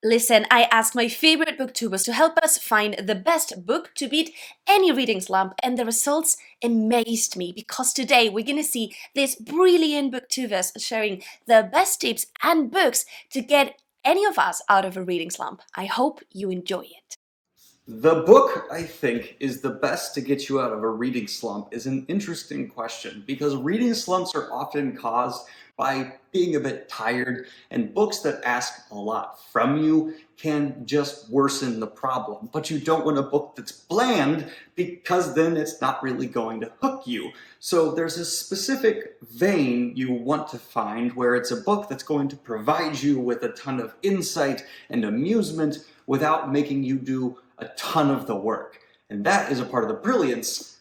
Listen, I asked my favorite booktubers to help us find the best book to beat any reading slump, and the results amazed me because today we're gonna see these brilliant booktubers sharing the best tips and books to get any of us out of a reading slump. I hope you enjoy it. The book I think is the best to get you out of a reading slump is an interesting question because reading slumps are often caused by being a bit tired, and books that ask a lot from you can just worsen the problem. But you don't want a book that's bland because then it's not really going to hook you. So there's a specific vein you want to find where it's a book that's going to provide you with a ton of insight and amusement without making you do a ton of the work. And that is a part of the brilliance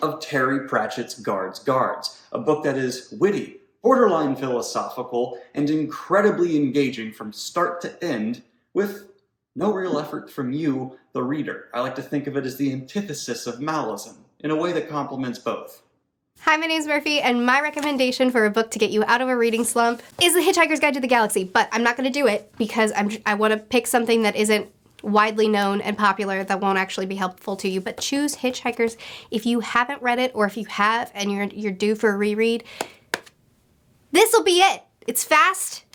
of Terry Pratchett's Guards, a book that is witty, borderline philosophical, and incredibly engaging from start to end with no real effort from you, the reader. I like to think of it as the antithesis of Malazan, in a way that complements both. Hi, my name's Merphy, and my recommendation for a book to get you out of a reading slump is The Hitchhiker's Guide to the Galaxy, but I'm not going to do it because I want to pick something that isn't widely known and popular that won't actually be helpful to you, but choose Hitchhikers if you haven't read it, or if you have and you're due for a reread. This'll be it. It's fast,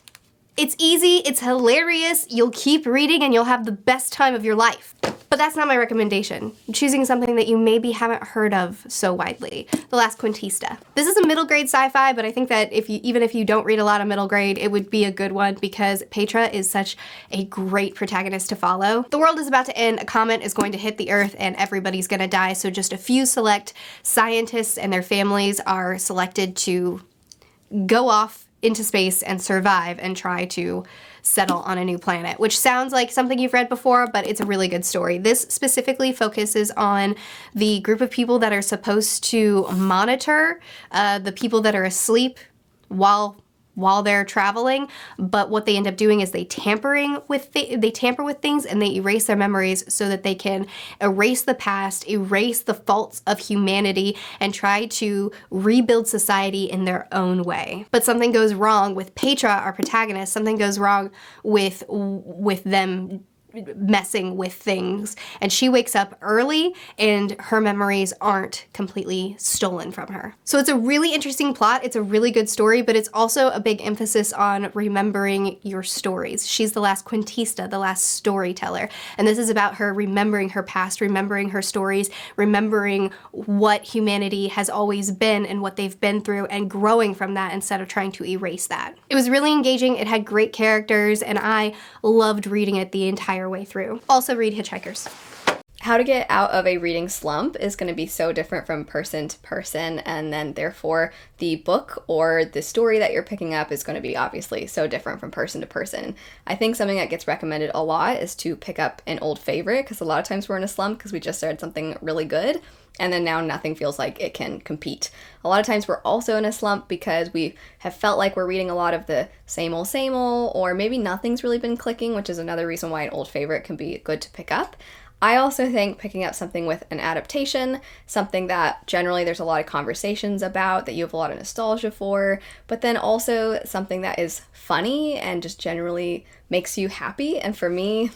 it's easy, it's hilarious, you'll keep reading and you'll have the best time of your life. But that's not my recommendation. I'm choosing something that you maybe haven't heard of so widely. The Last Quintista. This is a middle grade sci-fi, but I think that even if you don't read a lot of middle grade, it would be a good one because Petra is such a great protagonist to follow. The world is about to end, a comet is going to hit the Earth, and everybody's gonna die, so just a few select scientists and their families are selected to go off into space and survive and try to settle on a new planet, which sounds like something you've read before, but it's a really good story. This specifically focuses on the group of people that are supposed to monitor the people that are asleep while they're traveling, but what they end up doing is they tamper with things and they erase their memories so that they can erase the past, erase the faults of humanity, and try to rebuild society in their own way. But something goes wrong with Petra, our protagonist. Something goes wrong with them messing with things, and she wakes up early and her memories aren't completely stolen from her. So it's a really interesting plot, it's a really good story, but it's also a big emphasis on remembering your stories. She's the last Quintista, the last storyteller, and this is about her remembering her past, remembering her stories, remembering what humanity has always been and what they've been through, and growing from that instead of trying to erase that. It was really engaging, it had great characters, and I loved reading it the entire way through. Also read Hitchhikers. How to get out of a reading slump is going to be so different from person to person, and then therefore the book or the story that you're picking up is going to be obviously so different from person to person. I think something that gets recommended a lot is to pick up an old favorite, because a lot of times we're in a slump because we just started something really good and then now nothing feels like it can compete. A lot of times we're also in a slump because we have felt like we're reading a lot of the same old, or maybe nothing's really been clicking, which is another reason why an old favorite can be good to pick up. I also think picking up something with an adaptation, something that generally there's a lot of conversations about, that you have a lot of nostalgia for, but then also something that is funny and just generally makes you happy. And for me,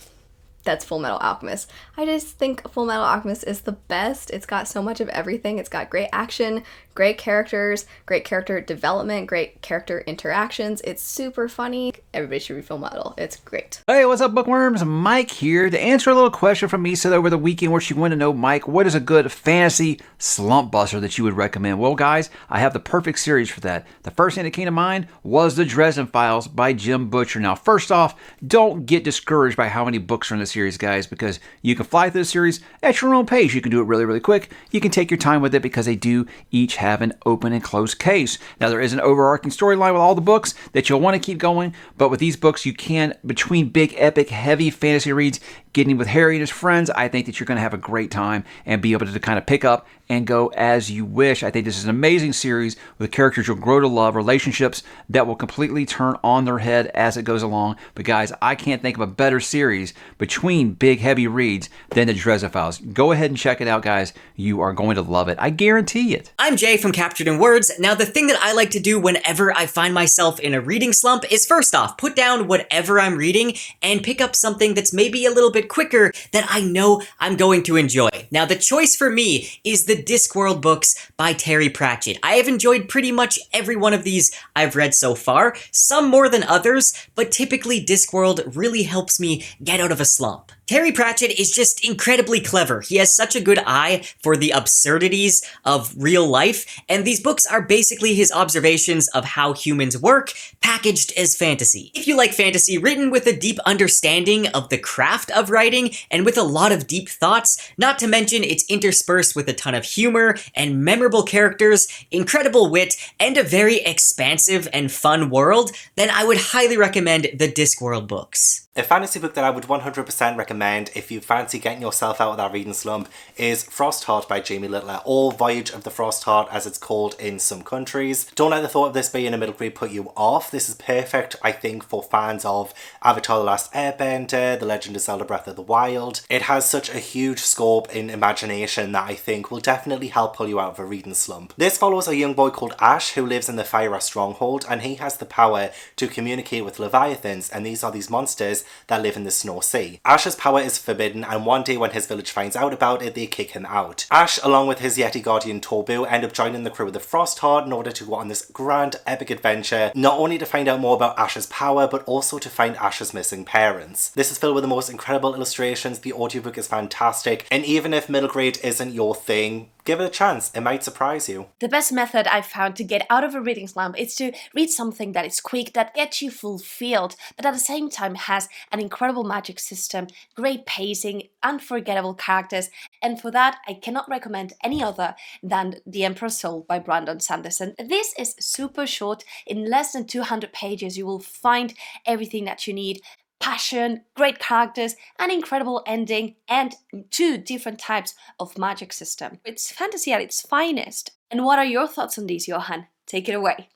that's Full Metal Alchemist. I just think Full Metal Alchemist is the best. It's got so much of everything. It's got great action, great characters, great character development, great character interactions. It's super funny. Everybody should read Full Metal. It's great. Hey, what's up, bookworms? Mike here to answer a little question from Misa over the weekend where she wanted to know, Mike, what is a good fantasy slump buster that you would recommend? Well, guys, I have the perfect series for that. The first thing that came to mind was The Dresden Files by Jim Butcher. Now, first off, don't get discouraged by how many books are in the series, guys, because you can fly through the series at your own pace. You can do it really, really quick. You can take your time with it because they do each have an open and closed case. Now, there is an overarching storyline with all the books that you'll want to keep going, but with these books, you can, between big, epic, heavy fantasy reads, getting with Harry and his friends, I think that you're going to have a great time and be able to kind of pick up and go as you wish. I think this is an amazing series with characters you'll grow to love, relationships that will completely turn on their head as it goes along. But guys, I can't think of a better series between big, heavy reads than the Dresden Files. Go ahead and check it out, guys. You are going to love it. I guarantee it. I'm Jay from Captured in Words. Now, the thing that I like to do whenever I find myself in a reading slump is, first off, put down whatever I'm reading and pick up something that's maybe a little bit quicker that I know I'm going to enjoy. Now, the choice for me is the Discworld books by Terry Pratchett. I have enjoyed pretty much every one of these I've read so far, some more than others, but typically Discworld really helps me get out of a slump. Terry Pratchett is just incredibly clever. He has such a good eye for the absurdities of real life, and these books are basically his observations of how humans work, packaged as fantasy. If you like fantasy written with a deep understanding of the craft of writing and with a lot of deep thoughts, not to mention it's interspersed with a ton of humor and memorable characters, incredible wit, and a very expansive and fun world, then I would highly recommend the Discworld books. A fantasy book that I would 100% recommend if you fancy getting yourself out of that reading slump is Frostheart by Jamie Littler, or Voyage of the Frostheart as it's called in some countries. Don't let the thought of this being a middle grade put you off. This is perfect, I think, for fans of Avatar The Last Airbender, The Legend of Zelda Breath of the Wild. It has such a huge scope in imagination that I think will definitely help pull you out of a reading slump. This follows a young boy called Ash who lives in the Feyre stronghold, and he has the power to communicate with Leviathans, and these are these monsters that live in the Snow Sea. Ash's power is forbidden, and one day when his village finds out about it, they kick him out. Ash, along with his Yeti guardian Tobu, end up joining the crew of the Frostheart in order to go on this grand epic adventure, not only to find out more about Ash's power, but also to find Ash's missing parents. This is filled with the most incredible illustrations, the audiobook is fantastic, and even if middle grade isn't your thing, give it a chance, it might surprise you. The best method I've found to get out of a reading slump is to read something that is quick, that gets you fulfilled, but at the same time has an incredible magic system, great pacing, unforgettable characters, and for that I cannot recommend any other than The Emperor's Soul by Brandon Sanderson. This is super short. In less than 200 pages you will find everything that you need. Passion, great characters, an incredible ending, and 2 different types of magic system. It's fantasy at its finest. And what are your thoughts on these, Johan? Take it away.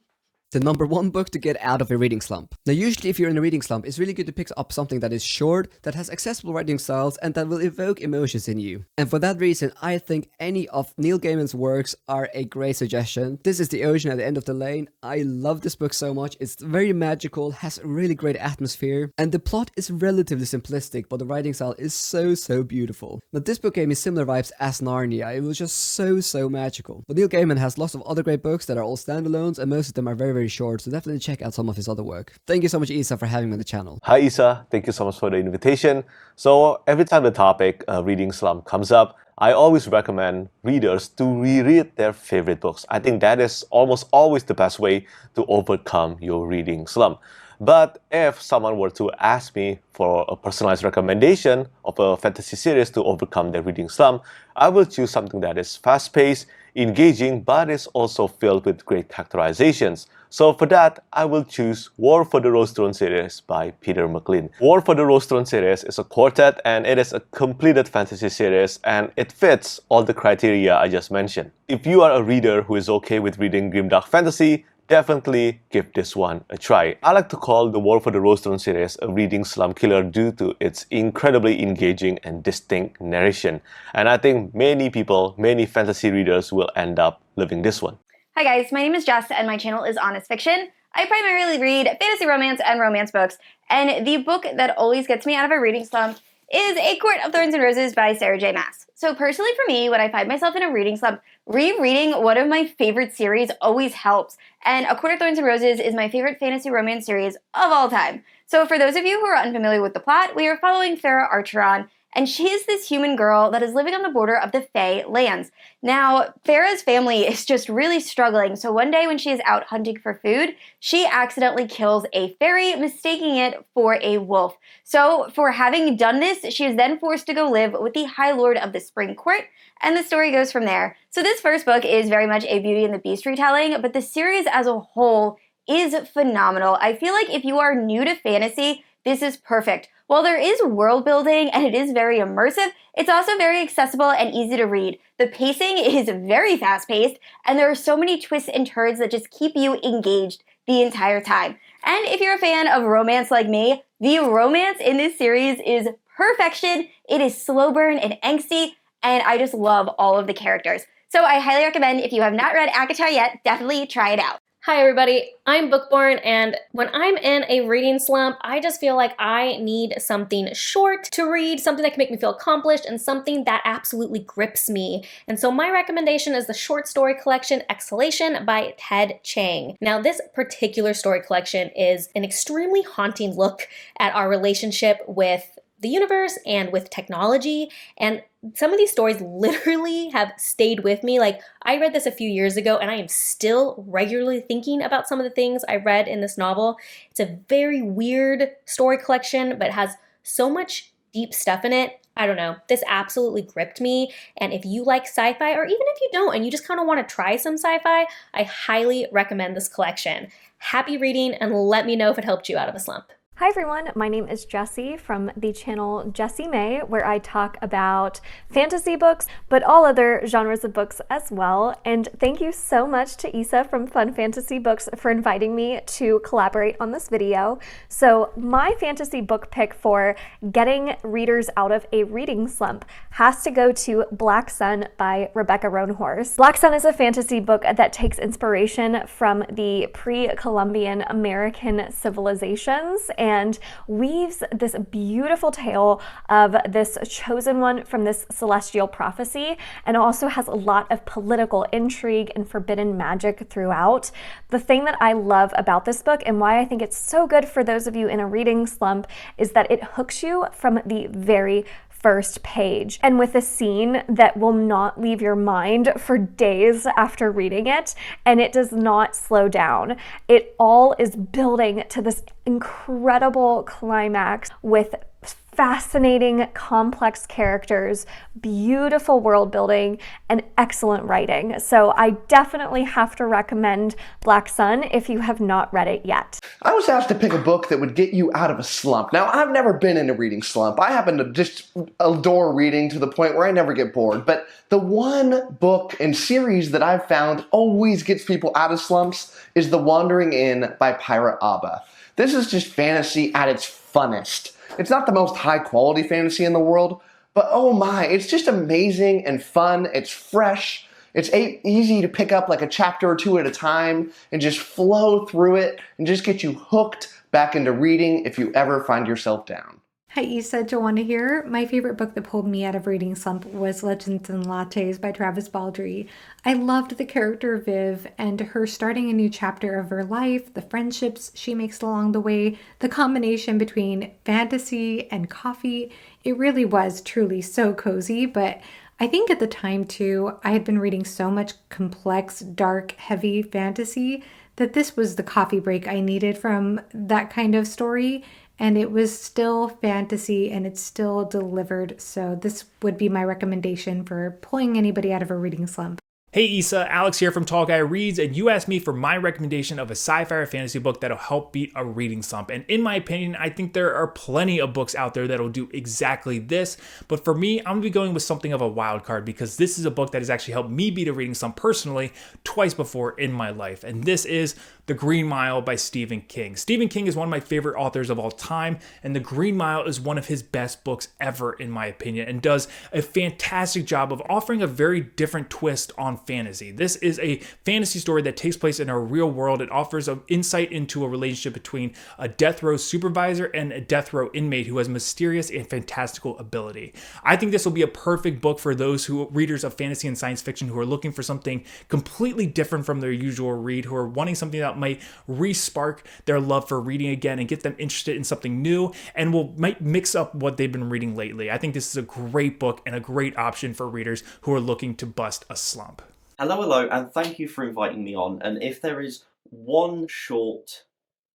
The number one book to get out of a reading slump. Now, usually if you're in a reading slump, it's really good to pick up something that is short, that has accessible writing styles, and that will evoke emotions in you. And for that reason, I think any of Neil Gaiman's works are a great suggestion. This is The Ocean at the End of the Lane. I love this book so much. It's very magical, has a really great atmosphere, and the plot is relatively simplistic, but the writing style is so beautiful. Now, this book gave me similar vibes as Narnia. It was just so magical. But Neil Gaiman has lots of other great books that are all standalones, and most of them are very short, so definitely check out some of his other work. Thank you so much, Isa, for having me on the channel. Hi Isa, thank you so much for the invitation. So every time the topic reading slump comes up, I always recommend readers to reread their favorite books. I think that is almost always the best way to overcome your reading slump. But if someone were to ask me for a personalized recommendation of a fantasy series to overcome their reading slump, I will choose something that is fast-paced, engaging, but is also filled with great characterizations. So for that, I will choose War for the Rose Throne series by Peter McLean. War for the Rose Throne series is a quartet, and it is a completed fantasy series, and it fits all the criteria I just mentioned. If you are a reader who is okay with reading grimdark fantasy, definitely give this one a try. I like to call the War for the Rose Throne series a reading slump killer due to its incredibly engaging and distinct narration. And I think many people, many fantasy readers will end up loving this one. Hi guys, my name is Jess and my channel is Honest Fiction. I primarily read fantasy romance and romance books, and the book that always gets me out of a reading slump is A Court of Thorns and Roses by Sarah J. Maas. So personally for me, when I find myself in a reading slump, rereading one of my favorite series always helps, and A Court of Thorns and Roses is my favorite fantasy romance series of all time. So for those of you who are unfamiliar with the plot, we are following Farah Archeron, and she is this human girl that is living on the border of the Fae lands. Now, Farah's family is just really struggling, so one day when she is out hunting for food, she accidentally kills a fairy, mistaking it for a wolf. So, for having done this, she is then forced to go live with the High Lord of the Spring Court, and the story goes from there. So this first book is very much a Beauty and the Beast retelling, but the series as a whole is phenomenal. I feel like if you are new to fantasy, this is perfect. While there is world building and it is very immersive, it's also very accessible and easy to read. The pacing is very fast paced, and there are so many twists and turns that just keep you engaged the entire time. And if you're a fan of romance like me, the romance in this series is perfection. It is slow burn and angsty, and I just love all of the characters. So I highly recommend, if you have not read ACOTAR yet, definitely try it out. Hi everybody, I'm Bookborn, and when I'm in a reading slump, I just feel like I need something short to read, something that can make me feel accomplished, and something that absolutely grips me. And so my recommendation is the short story collection Exhalation by Ted Chiang. Now this particular story collection is an extremely haunting look at our relationship with the universe and with technology, and some of these stories literally have stayed with me. Like, I read this a few years ago and I am still regularly thinking about some of the things I read in this novel. It's a very weird story collection, but it has so much deep stuff in it. I don't know, this absolutely gripped me. And if you like sci-fi, or even if you don't and you just kind of want to try some sci-fi, I highly recommend this collection. Happy reading, and let me know if it helped you out of a slump. Hi everyone, my name is Jessie from the channel Jessie Mae, where I talk about fantasy books, but all other genres of books as well. And thank you so much to Isa from Fun Fantasy Books for inviting me to collaborate on this video. So my fantasy book pick for getting readers out of a reading slump has to go to Black Sun by Rebecca Roanhorse. Black Sun is a fantasy book that takes inspiration from the pre-Columbian American civilizations and weaves this beautiful tale of this chosen one from this celestial prophecy, and also has a lot of political intrigue and forbidden magic throughout. The thing that I love about this book, and why I think it's so good for those of you in a reading slump, is that it hooks you from the very first page, and with a scene that will not leave your mind for days after reading it, and it does not slow down. It all is building to this incredible climax with fascinating, complex characters, beautiful world building, and excellent writing. So I definitely have to recommend Black Sun if you have not read it yet. I was asked to pick a book that would get you out of a slump. Now, I've never been in a reading slump. I happen to just adore reading to the point where I never get bored. But the one book and series that I've found always gets people out of slumps is The Wandering Inn by Pyra Abba. This is just fantasy at its funnest. It's not the most high-quality fantasy in the world, but oh my, it's just amazing and fun. It's fresh. It's easy to pick up like a chapter or two at a time and just flow through it and just get you hooked back into reading if you ever find yourself down. Hi Isa, Johanna here. My favorite book that pulled me out of reading slump was Legends and Lattes by Travis Baldree. I loved the character Viv and her starting a new chapter of her life, the friendships she makes along the way, the combination between fantasy and coffee. It really was truly so cozy, but I think at the time too, I had been reading so much complex, dark, heavy fantasy that this was the coffee break I needed from that kind of story. And it was still fantasy and it's still delivered. So this would be my recommendation for pulling anybody out of a reading slump. Hey Isa, Alex here from Tall Guy Reads, and you asked me for my recommendation of a sci-fi or fantasy book that'll help beat a reading slump. And in my opinion, I think there are plenty of books out there that'll do exactly this. But for me, I'm gonna be going with something of a wild card because this is a book that has actually helped me beat a reading slump personally twice before in my life. And this is The Green Mile by Stephen King. Stephen King is one of my favorite authors of all time, and The Green Mile is one of his best books ever in my opinion, and does a fantastic job of offering a very different twist on fantasy. This is a fantasy story that takes place in our real world. It offers an insight into a relationship between a death row supervisor and a death row inmate who has mysterious and fantastical ability. I think this will be a perfect book for those readers of fantasy and science fiction who are looking for something completely different from their usual read, who are wanting something that might re-spark their love for reading again and get them interested in something new and might mix up what they've been reading lately. I think this is a great book and a great option for readers who are looking to bust a slump. Hello, and thank you for inviting me on. And if there is one short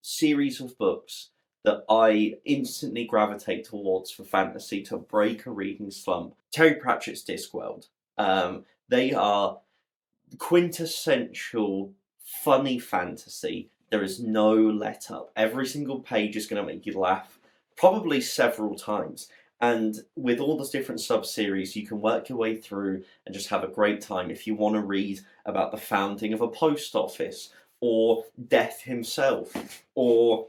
series of books that I instantly gravitate towards for fantasy to break a reading slump, Terry Pratchett's Discworld. They are quintessential funny fantasy. There is no let up. Every single page is going to make you laugh probably several times. And with all those different sub-series, you can work your way through and just have a great time. If you want to read about the founding of a post office, or Death himself, or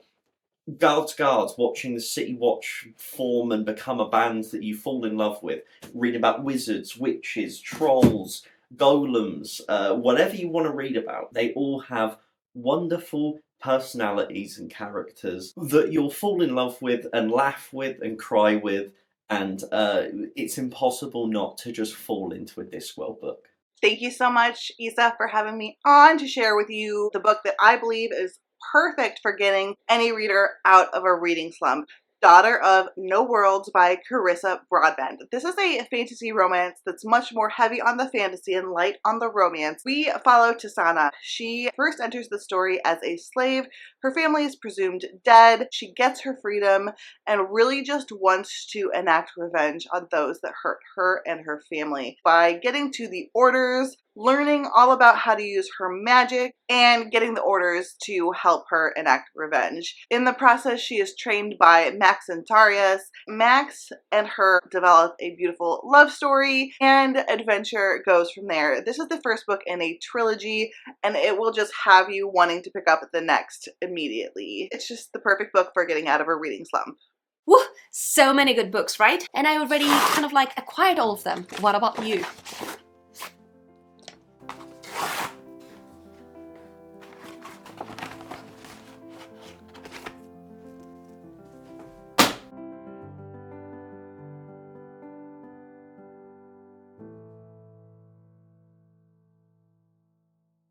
Guards, watching the City Watch form and become a band that you fall in love with, reading about wizards, witches, trolls, golems, whatever you want to read about, they all have wonderful personalities and characters that you'll fall in love with and laugh with and cry with, and it's impossible not to just fall into a Discworld book. Thank you so much, Isa, for having me on to share with you the book that I believe is perfect for getting any reader out of a reading slump. Daughter of No Worlds by Carissa Broadbent. This is a fantasy romance that's much more heavy on the fantasy and light on the romance. We follow Tisana. She first enters the story as a slave. Her family is presumed dead. She gets her freedom and really just wants to enact revenge on those that hurt her and her family by getting to the orders, learning all about how to use her magic, and getting the orders to help her enact revenge. In the process, she is trained by Max and Tarius. Max and her develop a beautiful love story, and adventure goes from there. This is the first book in a trilogy, and it will just have you wanting to pick up the next immediately. It's just the perfect book for getting out of a reading slump. Woo! So many good books, right? And I already kind of like acquired all of them. What about you?